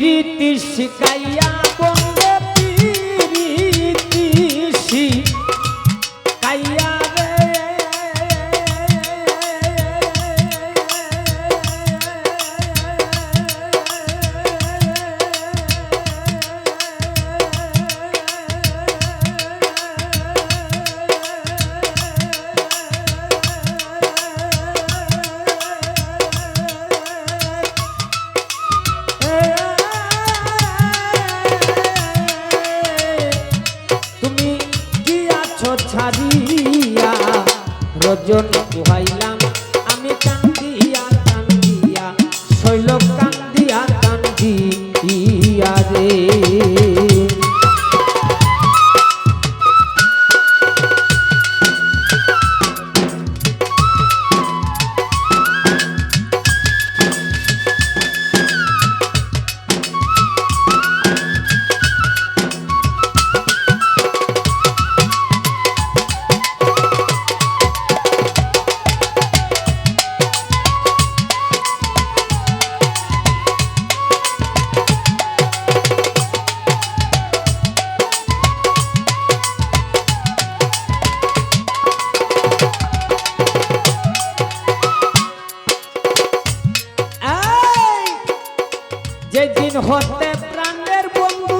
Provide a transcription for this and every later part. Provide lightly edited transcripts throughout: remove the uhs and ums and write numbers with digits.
প্রীতি শিখাইয়া বন্ধে প্রীতি শিখাইয়া রে ছাড়িয়া রজন কুহাইলাম আমি কান্দিয়া কান্দিয়া শৈল কান্দিয়া কান্দিয়া রে যেদিন হতে প্রাণের বন্ধু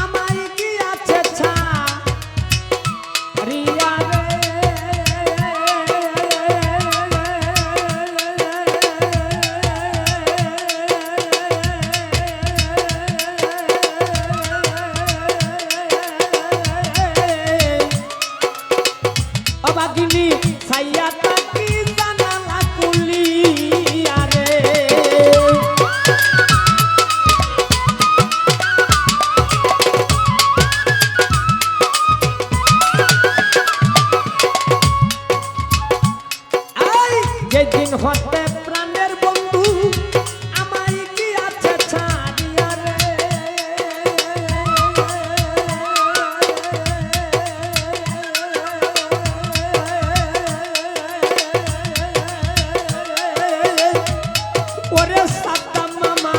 আমায় গিয়াছে ছাড়িয়া রে অবাগিনী ছাইয়া তাকি জানালা কুলিয়া রে যেদিন হতে প্রাণের বন্ধু আমায় গিয়াছে ছাড়িয়া রে ওরে সাদ্দাম মামা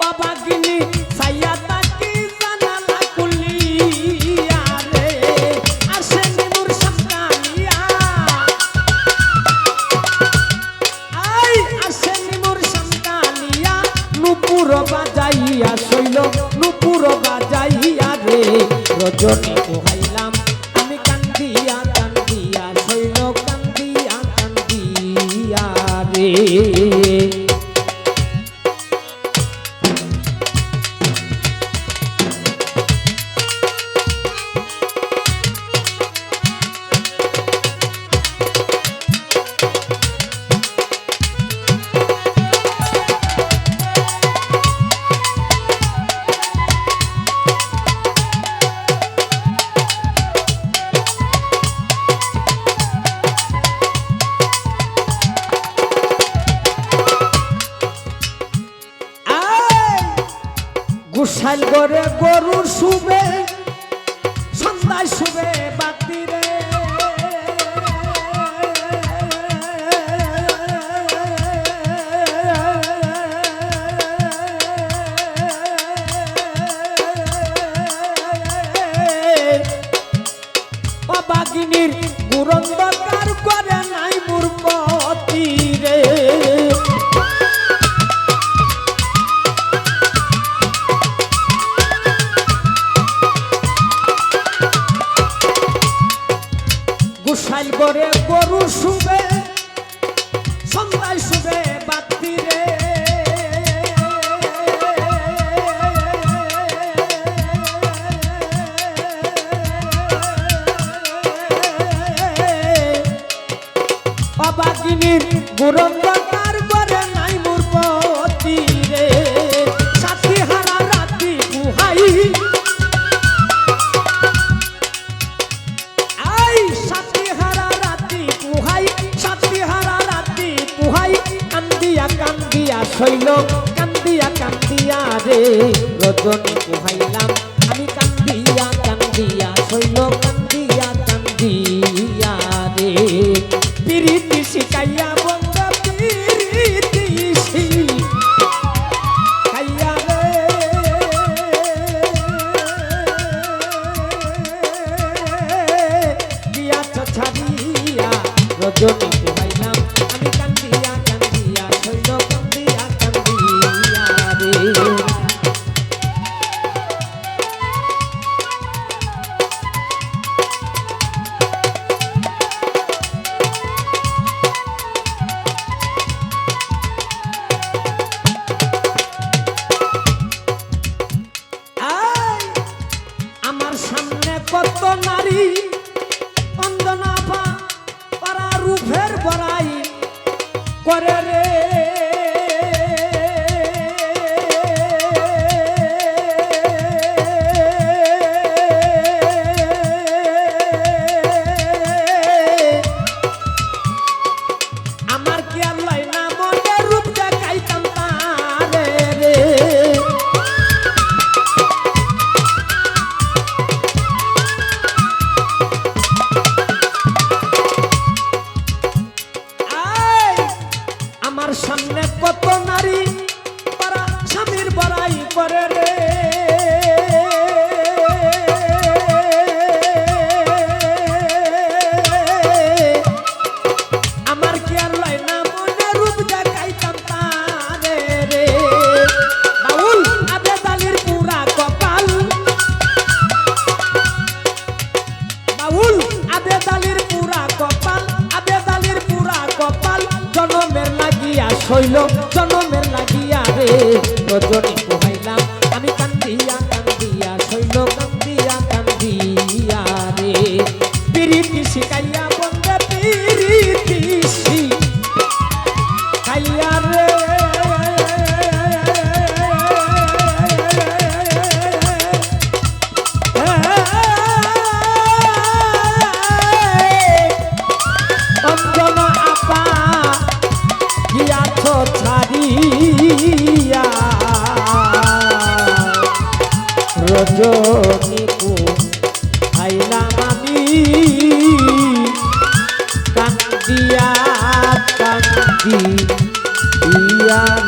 বাবাগিনী ছাইয়া তাকি জানালা কুলিয়া রে আসেনি মোর সামকানিয়া নুপুর বাজাইয়া শৈল নুপুর বাজাইয়া রে রজনী কুহাইলাম আমি কান্দিয়া কান্দিয়া শৈল কান্দিয়া কান্দিয়া রে গুসাইল করে গরুর শুবে সন্ধ্যায় শুবে বাতি রে অবাগিনীর গুরন্দকার করে নাই মূর্খতি রে গুসাইল করে গরু শুবে সন্ধ্যায় শুবে বাতি রে অবাগিনীর গুরন্দকার করে নাই মূর্খতি রে সাথী হারা রাতি গুহাই কান্দিয়া শৈল কান্দিয়া কান্দিয়া রে রজনী কুহাইলাম আমি কান্দিয়া কান্দিয়া শৈল কান্দিয়া কান্দিয়া রে প্রীতি শিখাইয়া বন্ধ প্রীতি নারী অঞ্জনা পা পারা রূপের বড়াই করে রে সামনে কত নারী পারা স্বামীর বড়াই করে রে আমার কি আর লয় না মনে রূপ দেখাইতাম তারে রে বাউল আবেদালির পুরা কপাল বাউল আবেদালির পুরা কপাল আবেদালির পুরা কপাল জনমের লাগিয়া শৈল জনমের লাগিয়া রে রজনী পোহাইলাম আমি কান্দিয়া কান্দিয়া শৈল কান্দিয়া কান্দিয়া রে পিরিতি শিখাইয়া বন্ধে পিরিতি শিখাইয়া রে অঞ্জনা আপা গিয়াছ ছাড়িয়া রজনী পোহাইলাম আমি কান্দিয়া কান্দিয়া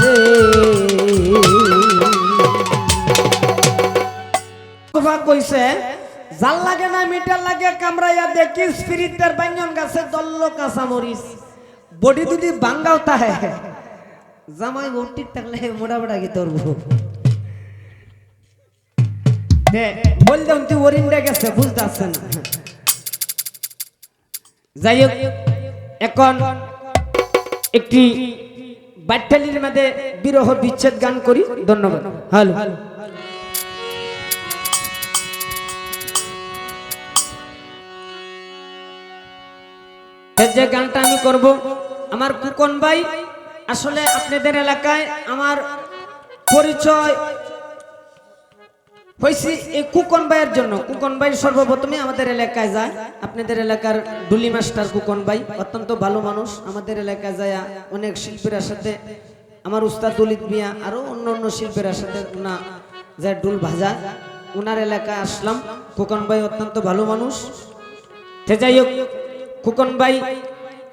রে কইছে জাল লাগে না মিটার লাগে কামড়াইয়া দেখি স্পিরিটের বাঞ্জন গাছে দল্ল কাঁচা মরিচ বডি যদি বাঙ্গাও তাহে জামাই বটি থাকলে মোটা মোটা কি ধরবো বললাম তুই ওরিন্ডা গেছে বুঝতে আসছে না যাই হোক এখন একটি বাট্টালির মধ্যে বিরহ বিচ্ছেদ গান করি ধন্যবাদ হ্যালো যে গানটা আমি করব আমার কুকন ভাই আসলে আপনাদের এলাকায় আমার পরিচয় হয়েছে এই কুকন ভাইয়ের জন্য কুকন ভাই সর্বপ্রথমে আমাদের এলাকায় যায় আপনাদের এলাকার ডুলি মাস্টার কুকন ভাই অত্যন্ত ভালো মানুষ আমাদের এলাকায় যায় অনেক শিল্পীর সাথে আমার উস্তাদ দলিত মিয়া আরো অন্য অন্য শিল্পীর সাথে উনা যায় ডুল ভাজা উনার এলাকায় আসলাম কুকন ভাই অত্যন্ত ভালো মানুষ যাই হোক কুকন ভাই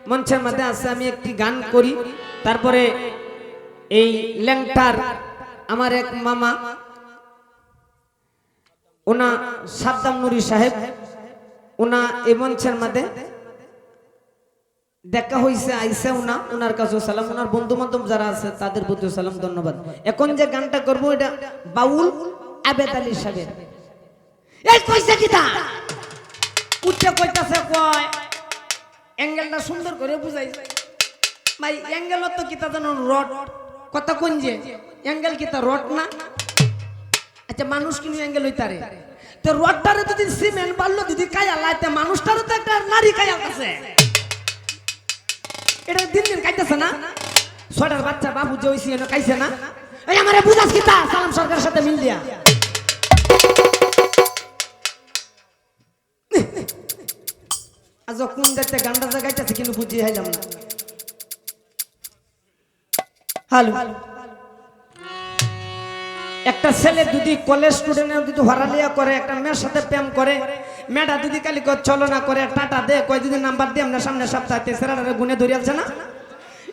মঞ্চের মধ্যে আছে আমি একটি গান করি তারপরে এই ল্যাংটার আমার এক মামা ওনা সাদ্দাম নুরি সাহেব ওনা এই মঞ্চের মধ্যে দেখা হইছে আইসে ওনা ওনার কাছে সালাম ওনার বন্ধু বান্ধব যারা আছে তাদের প্রতি সালাম ধন্যবাদ এখন যে গানটা করব এটা বাউল আবেদ আলী সাহেব এই কইছে কিটা উচ্চ কইতাছে কয় অ্যাঙ্গেলটা সুন্দর করে বুঝাই ভাই অ্যাঙ্গেল তো কিতা জানো রড কথা কোন যে অ্যাঙ্গেল কিতা রড না আচ্ছা মানুষ কিনু অ্যাঙ্গেল হইতারে তো রডটারে যদি সিমেন্ট বাললো যদি কায়া লাইতে মানুষটারও তো একটা নারী কায়া আছে এটা দিন দিন কাইতেছে না ছয়টার বাচ্চা বাবু যে হইছে এনে কাইছে না এই আমারে বুঝাস কিতা সালাম সরকারের সাথে মিল দিয়া আজ কোন দেখতে গানটা জায়গাইতেছে কিন্তু বুঝিয়ে হাইলাম না হ্যালো একটা ছেলে যদি কলেজ স্টুডেন্টের যদি হরালিয়া করে একটা মেয়ের সাথে প্রেম করে মেয়েটা যদি কালি চলো না করে টাটা দে কয় যদি নাম্বার দিয়ে আমরা সামনে সপ্তাহে সেরাটা গুনে ধরে আছে না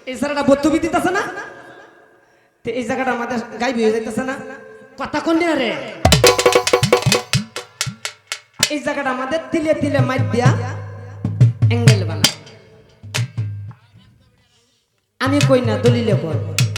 এই সেরাটা বত্তবি দিতেছে না তো এই জায়গাটা আমাদের গাইবি হয়ে যাইতেছে না কথা কোন রে এই জায়গাটা আমাদের তিলে তিলে মাইর দিয়া অ্যাঙ্গেল বানা আমি কই না দলিলে কই